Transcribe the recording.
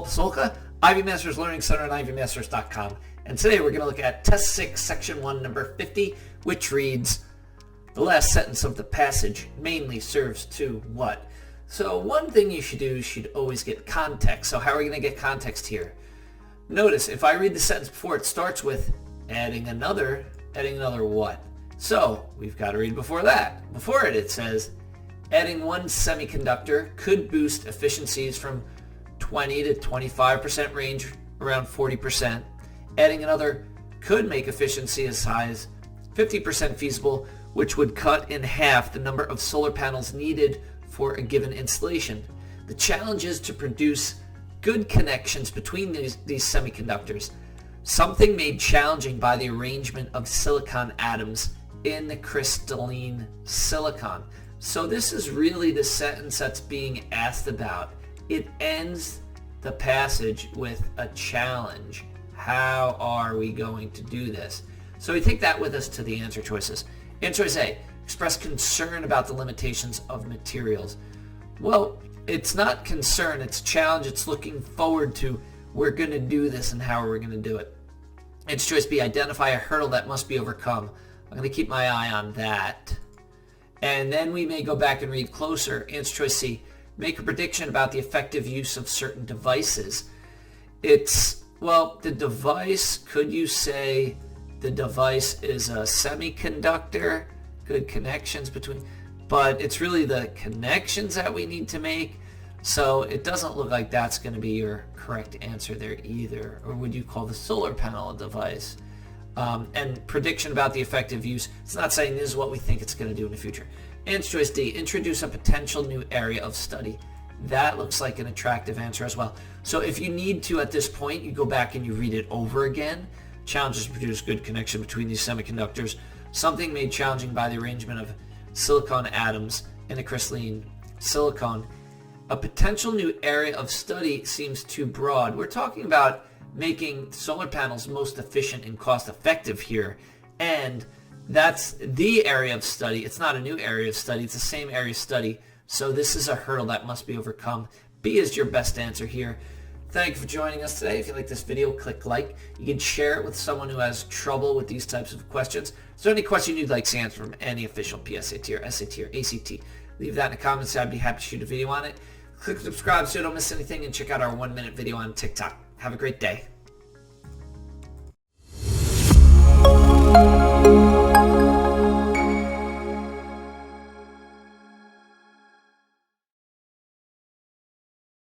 Pasolka, Ivy Masters Learning Center at ivymasters.com. And today we're going to look at Test 6, Section 1, number 50, which reads, the last sentence of the passage mainly serves to what? So one thing you should do is you should always get context. So how are we going to get context here? Notice if I read the sentence before, it starts with adding another what? So we've got to read before that. Before it says, adding one semiconductor could boost efficiencies from 20 to 25% range, around 40%. Adding another could make efficiency as high as 50% feasible, which would cut in half the number of solar panels needed for a given installation. The challenge is to produce good connections between these semiconductors, something made challenging by the arrangement of silicon atoms in the crystalline silicon. So this is really the sentence that's being asked about. It ends the passage with a challenge. How are we going to do this? So we take that with us to the answer choices. Answer choice A, express concern about the limitations of materials. Well, it's not concern, it's challenge, it's looking forward to, we're going to do this and how are we going to do it. Answer choice B, identify a hurdle that must be overcome. I'm going to keep my eye on that. And then we may go back and read closer. Answer choice C, make a prediction about the effective use of certain devices. Well, the device, could you say the device is a semiconductor? Good connections between, but it's really the connections that we need to make. So it doesn't look like that's going to be your correct answer there either. Or would you call the solar panel a device? And prediction about the effective use, it's not saying this is what we think it's going to do in the future. Answer choice D, introduce a potential new area of study. That looks like an attractive answer as well. So if you need to at this point, you go back and you read it over again. Challenges to produce good connection between these semiconductors. Something made challenging by the arrangement of silicon atoms in a crystalline silicon. A potential new area of study seems too broad. We're talking about making solar panels most efficient and cost effective here. And that's the area of study. It's not a new area of study. It's the same area of study. So this is a hurdle that must be overcome. B is your best answer here. Thank you for joining us today. If you like this video, click like. You can share it with someone who has trouble with these types of questions. Is there any question you'd like to answer from any official PSAT or SAT or ACT? Leave that in the comments. I'd be happy to shoot a video on it. Click subscribe so you don't miss anything, and check out our 1-minute video on TikTok. Have a great day.